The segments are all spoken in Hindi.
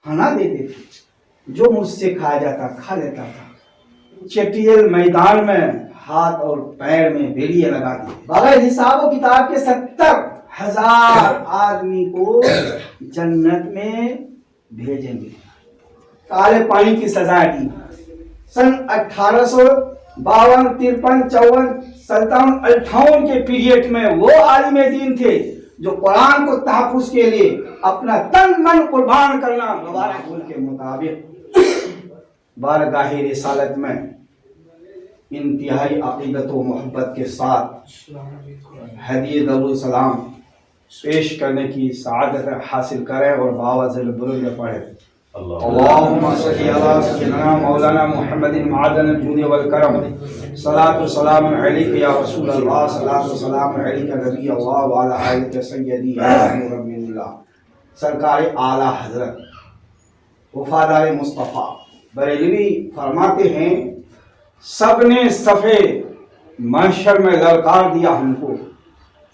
खाना देते थे, जो मुझसे खाया जाता खा लेता था। चटियल मैदान में हाथ और पैर में बेड़ियां लगा दी, बगैर हिसाब किताब के 70,000 आदमी को जन्नत में भेजेंगे। काले पानी की सजा दी। सन 1852, 53, 54, 57, 58 के पीरियड में वो आलिम दीन थे जो कुरान को तहफ्फुज के लिए अपना तन मन कुर्बान करना गवारा के मुताबिक बारगाहे रिसालत में इंतहाई अकीदत व मोहब्बत के साथ हदिये दरुद सलाम पेश करने की सआदत हासिल करें और बावज़िल बुलंद पढ़े। अल्लाहुम्मा सल्ली अला सय्यिदना मौलाना मुहम्मदिन मादन जूद वल करम सलातु सलाम अलैका या रसूल अल्लाह सलातु सलाम अलैका नबी अल्लाह व अला आलिका सय्यदी या नूरुल्लाह। सरकार आला हजरत वफादार मुस्तफ़ा बरेलवी फरमाते हैं, सबने सफ़े महशर में ललकार दिया हमको।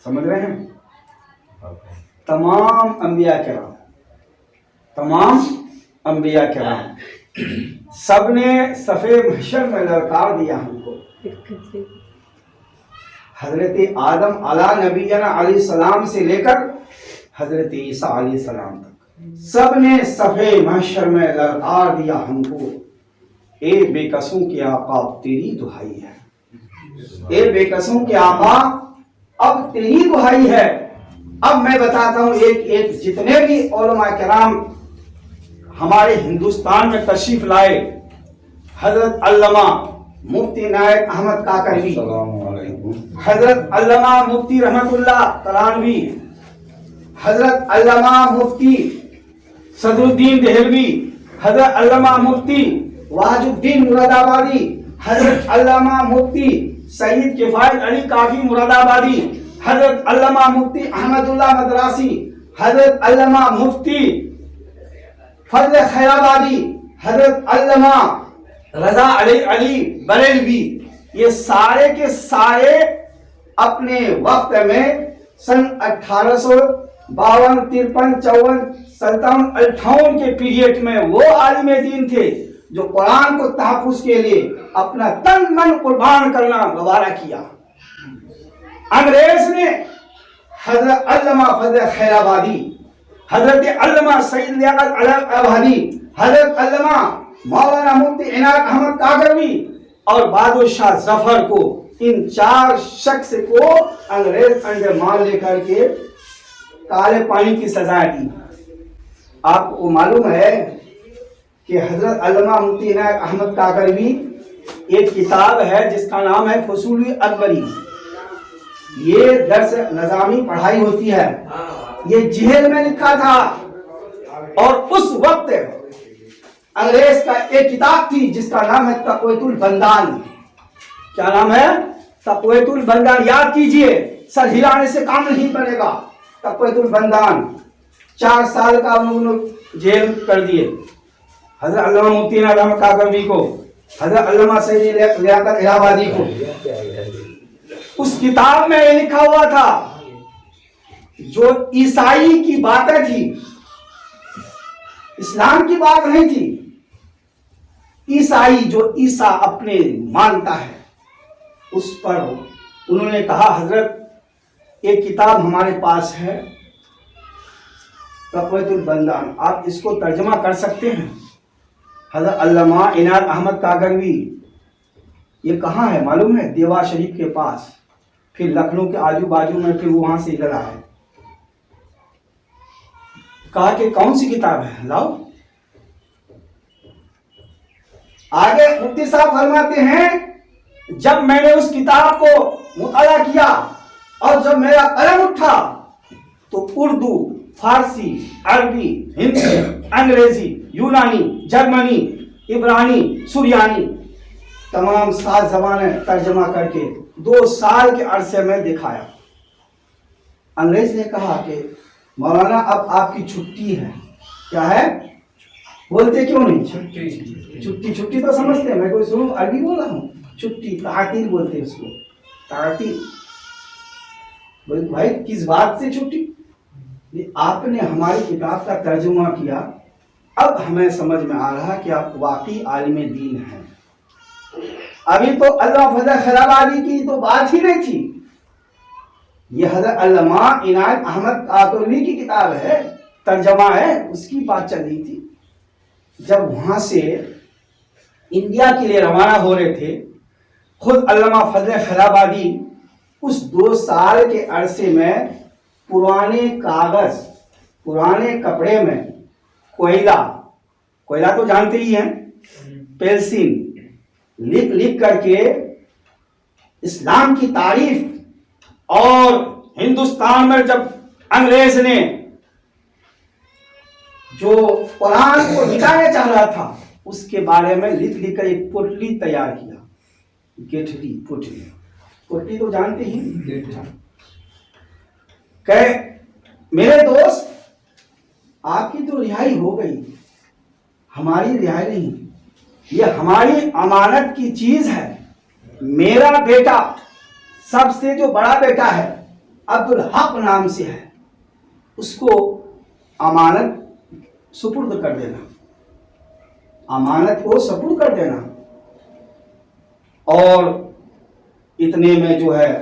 समझ रहे हैं? तमाम अंबिया किराम, तमाम अंबिया किराम सबने सफ़े महशर में ललकार दिया हमको। हजरत आदम अला नबीना अलैहि सलाम से लेकर हजरत ईसा अलैहि सलाम तक सबने सफ़े महशर में ललकार दिया हमको। ए बेकसों के आका तेरी दुहाई है, ए बेकसों के आका अब तेरी दुहाई है। अब मैं बताता हूँ एक एक जितने भी उलमा किराम हमारे हिंदुस्तान में तशरीफ लाए, हजरत अल्लामा मुफ्ती नायक अहमद काकरवी, हजरत अल्लामा मुफ्ती रहमतुल्लाह तरानवी, हजरत अल्लामा मुफ्ती सदरुद्दीन देहलवी, हजरत अल्लामा मुफ्ती वाजुद्दीन मुरादाबादी, हजरत अल्लामा मुफ्ती सईद किफायत अली काफी मुरादाबादी, हजरत अल्लामा मुफ्ती अहमदुल्लाह मदरासी, हजरत अल्लामा मुफ्ती फजल खैराबादी, हजरत अल्लामा रजा अली बरेलवी, ये सारे के सारे अपने वक्त में सन 1852, 53, 54, 57, 58 के पीरियड में वो आलिम दीन थे जो कुरान को तहफ्फुज के लिए अपना तन मन कुर्बान करना गवारा किया। अंग्रेज ने हजरत अल्लामा फजल खैराबादी, हजरत अल्लामा सईद लियाकत अलाहाबादी, हजरत अल्लामा मौलाना मुफ्ती इनायत अहमद काकरवी और बादशाह जफर को, इन 4 शख्स को अंग्रेज अंडमान लेकर के काले पानी की सजा दी। आपको मालूम है कि हजरत अल्लामा मुफ्ती इनायत अहमद काकरवी एक किताब है जिसका नाम है फसूल अकबरी। ये दर्स नज़ामी पढ़ाई होती है, ये जेल में लिखा था। और उस वक्त अंग्रेज का एक किताब थी जिसका नाम है तक़वीतुल बंदान। क्या नाम है? तक़वीतुल बंदान। याद कीजिए, सर हिलाने से काम नहीं बनेगा। तक़वीतुल बंदान 4 साल का उन्होंने जेल कर दिए हजरत अल्लामा मुफ्ती इनायत अहमद काकरवी को, हजरत अल्लामा सईद लियाकत इलाहाबादी को। उस किताब में ये लिखा हुआ था, जो ईसाई की बातें थी, इस्लाम की बात नहीं थी। ईसाई जो ईसा अपने मानता है उस पर उन्होंने कहा, हजरत एक किताब हमारे पास है तक़वीतुल बंदान, आप इसको तर्जमा कर सकते हैं? हजरत अल्लामा इनायत अहमद काकरवी, ये कहाँ है मालूम है? देवा शरीफ के पास, फिर लखनऊ के आजू बाजू में, फिर वहां से इधर आए। कहा कि कौन सी किताब है, लाओ। आगे मुफ्ती साहब फरमाते हैं, जब मैंने उस किताब को मुताला किया और जब मेरा कलम उठा तो उर्दू, फारसी, अरबी, हिंदी, अंग्रेजी, यूनानी, जर्मनी, इब्रानी, सुरियानी तमाम 7 ज़बानें तर्जमा करके 2 साल के अरसे में दिखाया। अंग्रेज ने कहा कि मौलाना अब आपकी छुट्टी है। क्या है? बोलते क्यों नहीं? छुट्टी छुट्टी तो समझते हैं, मैं कोई सुनो अरबी बोल रहा हूँ। छुट्टी तातील बोलते हैं उसको, तातील। बोले भाई किस बात से छुट्टी? आपने हमारी किताब का तर्जुमा किया अब हमें समझ में आ रहा कि आप वाकई आलिम दीन हैं। अभी तो अल्लामा फजल खैराबादी की तो बात ही नहीं थी, ये हजरत अल्लामा इनायत अहमद काकोरी की किताब है, तर्जमा है, उसकी बात चल रही थी। जब वहां से इंडिया के लिए रवाना हो रहे थे, खुद अल्लामा फजल खैराबादी उस 2 साल के अरसे में पुराने कागज, पुराने कपड़े में कोयला तो जानते ही हैं, पेंसिल लिख लिख करके इस्लाम की तारीफ, और हिंदुस्तान में जब अंग्रेज ने जो कुरान को मिटाने चाह रहा था उसके बारे में लिख लिख कर एक पोटली तैयार किया, गेठरी पोटली तो जानते ही। कहे मेरे दोस्त, आपकी तो रिहाई हो गई, हमारी रिहाई नहीं, ये हमारी अमानत की चीज है। मेरा बेटा, सबसे जो बड़ा बेटा है, अब्दुल हक नाम से है, उसको अमानत सुपुर्द कर देना, अमानत को सुपुर्द कर देना। और इतने में जो है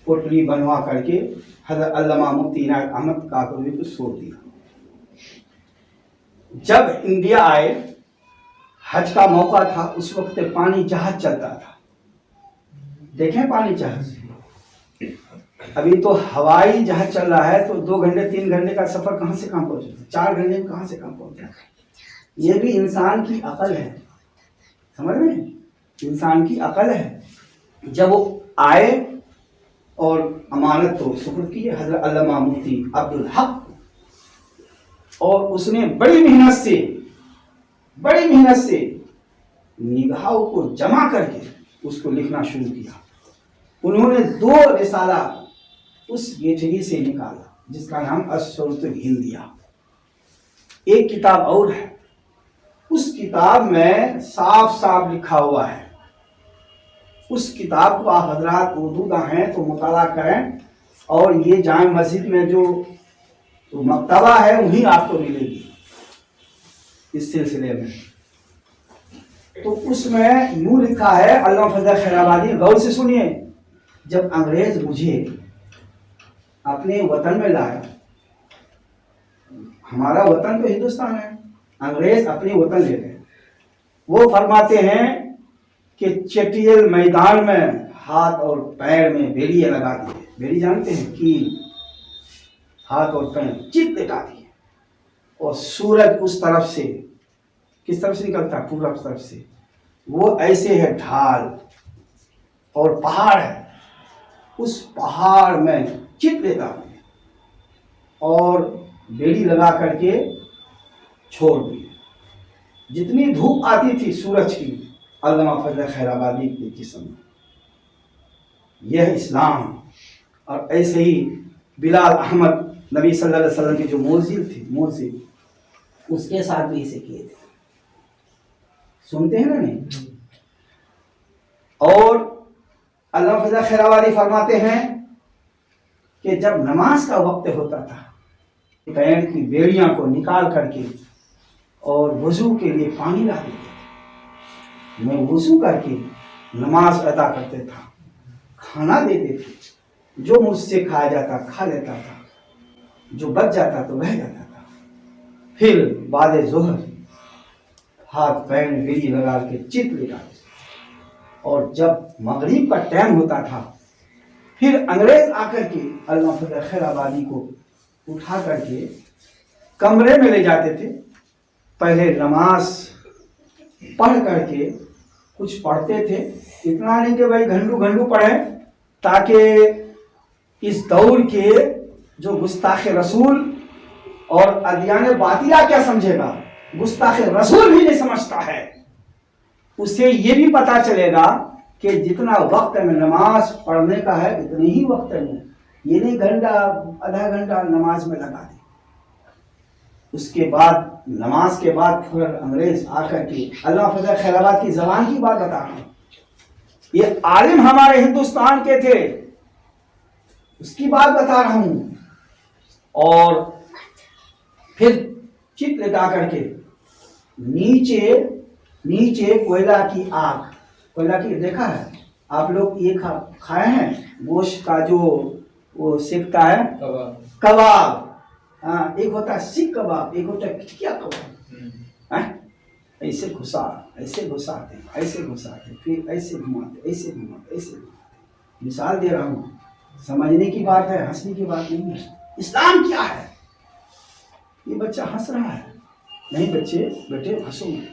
पोटली बनवा करके हज़रत अल्लामा मुफ्ती इनायत अहमद काकोरी को छोड़ दिया। जब इंडिया आए, हज का मौका था, उस वक्त पानी जहाज चलता था, देखें पानी जहाज। अभी तो हवाई जहाज चल रहा है, तो 2 घंटे 3 घंटे का सफर कहां से कहां पहुंचे, 4 घंटे में कहां से कहां पहुंचे। ये भी इंसान की अकल है, समझ रहे हैं, इंसान की अकल है। जब वो आए और अमानत तो सुपुर्द की हजरत अल्लामा मुफ्ती अब्दुल हक, और उसने बड़ी मेहनत से निगाहों को जमा करके उसको लिखना शुरू किया। उन्होंने 2 रिसाला उस गेठरी से निकाला, जिसका नाम अस्सुरतुल हिंदिया। एक किताब और है, उस किताब में साफ साफ लिखा हुआ है। उस किताब को आप हजरात उर्दू हैं तो मुताला करें, और ये जाम मस्जिद में जो मकतबा है वहीं आपको मिलेगी इस सिलसिले में। तो उसमें यूं लिखा है, अल्लामा फजल खैराबादी, गौर से सुनिए, जब अंग्रेज मुझे अपने वतन में लाया, हमारा वतन तो हिंदुस्तान है, अंग्रेज अपने वतन ले गए, वो फरमाते हैं कि चटियल मैदान में हाथ और पैर में बेड़ियां लगा दिए। बेड़ी जानते हैं, कील, हाथ और पैर चित लगा दिए, और सूरज उस तरफ से, किस तरफ से निकलता है, पूरब तरफ से, वो ऐसे है ढाल, और पहाड़ है, उस पहाड़ में चित लेता दिए और बेड़ी लगा करके छोड़ दिए। जितनी धूप आती थी सूरज की, अल्लामा फजल खैराबादी के जिस्म में, यह इस्लाम। और ऐसे ही बिलाल अहमद, नबी सल्लल्लाहु अलैहि वसल्लम के जो मोज़िल, उसके साथ भी इसे किए थे, सुनते हैं ना नहीं। और अल्लामा फजल खैराबादी फरमाते हैं कि जब नमाज का वक्त होता था, पैर की बेड़ियां को निकाल करके और वजू के लिए पानी ला देते थे। मैं वजू करके नमाज अदा करते था, खाना देते थे, जो मुझसे खाया जाता खा लेता था, जो बच जाता तो रह जाता था। फिर बाद जोहर हाथ पैर में बेड़ी लगा के चित लेता, और जब मगरिब का टाइम होता था, फिर अंग्रेज आकर के अल्लामा फजल खैराबादी को उठा करके कमरे में ले जाते थे। पहले नमाज पढ़ करके कुछ पढ़ते थे, इतना नहीं कि भाई घंटू पढ़े, ताकि इस दौर के जो गुस्ताख रसूल और अदियान बातिला क्या समझेगा, गुस्ताख रसूल भी नहीं समझता है, उसे ये भी पता चलेगा कि जितना वक्त में नमाज पढ़ने का है इतने ही वक्त में, ये नहीं घंटा आधा घंटा नमाज में लगा दे। उसके बाद नमाज के बाद फिर अंग्रेज आकर के, अल्लामा फजल खैराबाद की जबान की बात बता रहा हूं, ये आलिम हमारे हिंदुस्तान के थे, उसकी बात बता रहा हूं। और फिर चित लगा करके नीचे नीचे कोयला की आग, कोयला की देखा है आप लोग, ये खाए हैं गोश्त का जो वो सेकता है कबाब। हाँ, एक होता है सीख कबाब, एक होता है क्या कबाब। ऐसे घुसाते, ऐसे घुसाते, फिर ऐसे घुमाते, ऐसे घुमाते, ऐसे घुमाते। मिसाल दे रहा हूँ, समझने की बात है, हंसने की बात नहीं है। इस्लाम क्या है? ये बच्चा हंस रहा है, नहीं बच्चे बेटे हंसो मत,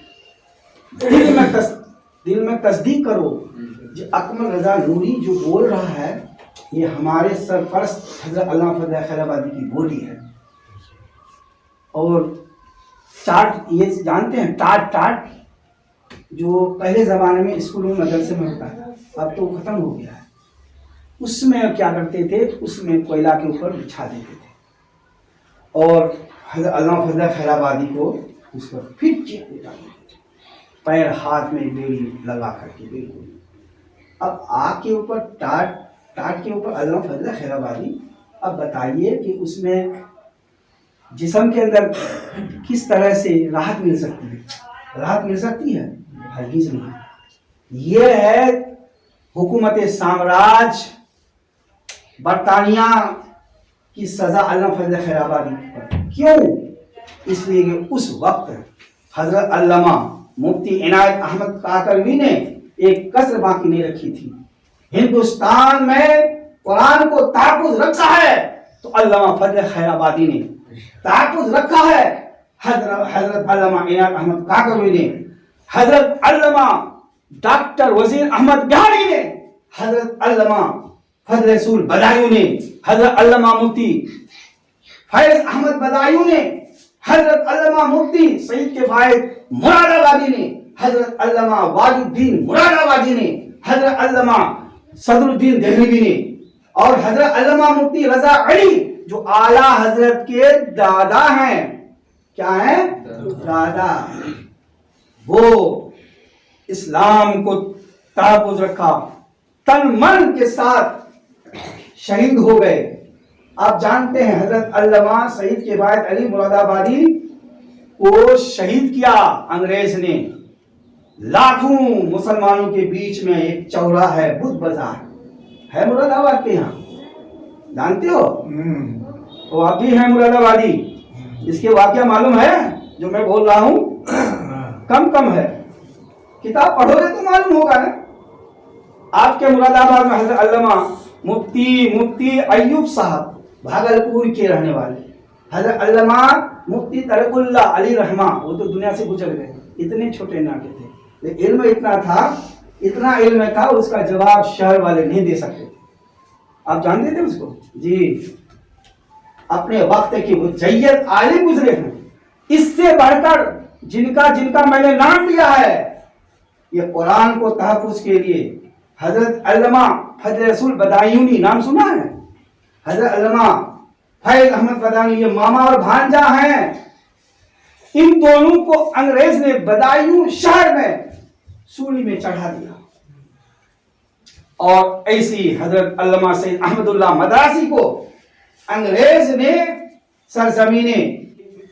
दिल में तस्दीक करो। जो अकमल रजा नूरी जो बोल रहा है, ये हमारे सरपरस्त हजरत अल्लामा फजल खैराबादी की बोली है। और टाट, ये जानते हैं टाट जो पहले ज़माने में स्कूलों में मदरसे में होता था, अब तो ख़त्म हो गया है। उसमें क्या करते थे, उसमें कोयला के ऊपर बिछा देते थे और हजरत अल्लामा फजल खैराबादी को उस पर फिर चीख उठा देते थे, पैर हाथ में बेड़ी लगा करके बिल्कुल। अब आग के ऊपर टाट के ऊपर अल्लामा फजल खैराबादी, अब बताइए कि उसमें जिस्म के अंदर किस तरह से राहत मिल सकती है? राहत मिल सकती है? हरगिज़ नहीं। ये है हुकूमत साम्राज्य बरतानिया की सजा अल्लामा फजल खैराबादी पर। क्यों? इसलिए कि उस वक्त हजरत अल्लामा मुफ्ती इनायत अहमद काकरवी ने एक कसर बाकी नहीं रखी थी। हिंदुस्तान में कुरान को तहफ़्फ़ुज़ रखा है तो अल्लामा फजल खैराबादी ने तहफ़्फ़ुज़ रखा है। हजरत अल्लामा इनायत अहमद काकरवी ने, हजरत अल्लामा डॉक्टर वजीर अहमद बिहारी ने, हजरत अल्लामा फजल रसूल बदायूं ने, हजरत अल्लामा मुफ्ती फैज अहमद बदायूं ने, हजरत अल्लामा मुफ्ती सईद किफायत मुरादाबादी ने, हजरत अल्लामा वाजुद्दीन मुरादाबादी ने, हजरत अल्लामा सदरुद्दीन देहलवी ने और हजरत अल्लामा मुफ्ती रजा अली जो आला हजरत के दादा हैं। क्या है? दादा। वो इस्लाम को तहफ़्फ़ुज़ रखा, तन मन के साथ शहीद हो गए। आप जानते हैं हजरत अल्लामा सईद किफायत अली मुरादाबादी को शहीद किया अंग्रेज ने। लाखों मुसलमानों के बीच में एक चौराहा है, बुद्ध बाजार है मुरादाबाद के यहाँ, जानते हो? तो आप भी हैं मुरादाबादी, इसके वाकया मालूम है जो मैं बोल रहा हूँ? कम है, किताब पढ़ोगे तो मालूम होगा ना। आपके मुरादाबाद में हजरत अल्लामा मुफ्ती अय्यूब साहब भागलपुर के रहने वाले, हजरत अल्लामा मुफ्ती तरकुल्लाह अली रहमा, वो तो दुनिया से गुजर गए, इतने छोटे नाके थे, लेकिन इल्म इतना इल्म था उसका जवाब शहर वाले नहीं दे सकते। आप जानते थे उसको? जी, अपने वक्त के वो जय्यद आलिम गुजरे हैं। इससे बढ़कर जिनका मैंने नाम लिया है, ये कुरान को तहफ़्फ़ुज़ के लिए हजरत अल्लामा फजल रसूल बदायूनी, नाम सुना है? हजरत अल्लामा फैज अहमद बदायूनी, ये मामा और भांजा हैं। इन दोनों को अंग्रेज ने बदायूं शहर में सूली में चढ़ा दिया। और ऐसी हजरत अल्लामा सैयद अहमदुल्लाह मद्रासी को अंग्रेज ने सरजमीने,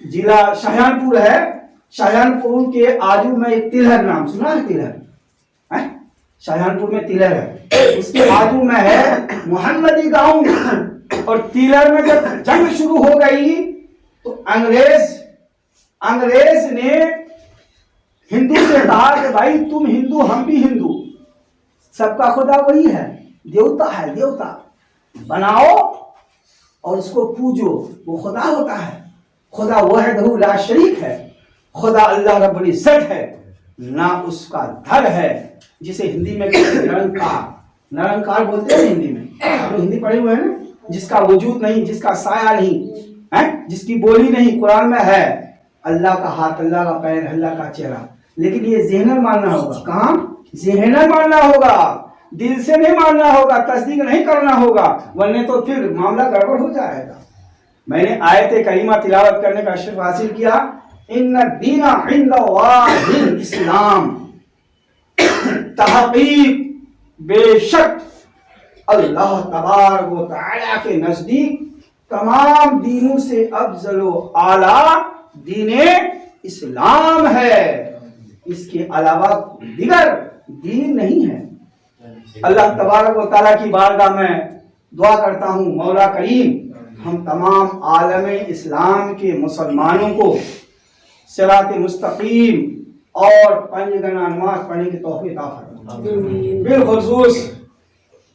जिला शाहजहानपुर है, शाहजहानपुर के आजू में एक तिलहर, नाम सुना है? तिलहर है, शाहजहानपुर में तिलहर है, उसके आजू में है मोहम्मदी गांव। और तिलहर में जब जंग शुरू हो गई तो अंग्रेज ने हिंदू से कहा कि भाई तुम हिंदू हम भी हिंदू, सबका खुदा वही है, देवता है, देवता बनाओ और उसको पूजो, वो खुदा होता है। खुदा वहदहू ला शरीक है, खुदा अल्लाह रब्बुल इज्जत है, ना उसका धर है, जिसे हिंदी में निरंकार बोलते हैं। हिंदी में आप हिंदी पढ़े हुए हैं ना? जिसका वजूद नहीं, जिसका साया नहीं है, जिसकी बोली नहीं, कुरान में है अल्लाह का हाथ, अल्लाह का पैर, अल्लाह का चेहरा। लेकिन ये ज़हनन मानना होगा। कहाँ? ज़हनन मानना होगा, दिल से नहीं मानना होगा, तस्दीक नहीं करना होगा, वरना तो फिर मामला गड़बड़ हो जाएगा। मैंने आयत करीमा तिलावत करने का शर्फ हासिल किया, इन्ना दीना इंदल्लाहिल इस्लाम, तहकीक बेशक अल्लाह तबारक व तआला के नजदीक तमाम दीनों से अफजल व आला दीने इस्लाम है, इसके अलावा दिगर दीन नहीं है। अल्लाह तबारक व तआला की बारगाह में दुआ करता हूँ, मौला करीम हम तमाम आलमे इस्लाम के मुसलमानों को सिरात मुस्तकीम और पंजगना नमाज पढ़ने की तौफीक अता फरमाए। बिलखुसूस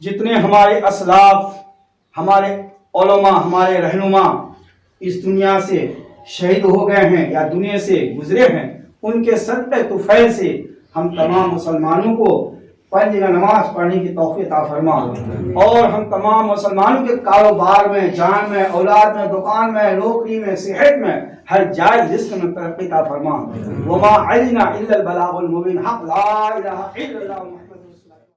जितने हमारे असलाफ, हमारे उलमा, हमारे रहनुमा इस दुनिया से शहीद हो गए हैं या दुनिया से गुजरे हैं, उनके सदक़े तुफ़ैल से हम तमाम मुसलमानों को पंजगना नमाज पढ़ने की तौफीक अता फरमा और हम तमाम मुसलमानों के कारोबार में, जान में, औलाद में, दुकान में, नौकरी में, सेहत में, हर जायज़ रिज़्क़ में तरक्की अता फरमा। वमा अलैना इल्लल बलागुल मुबीन। हक़ ला इलाहा इल्लल्लाह।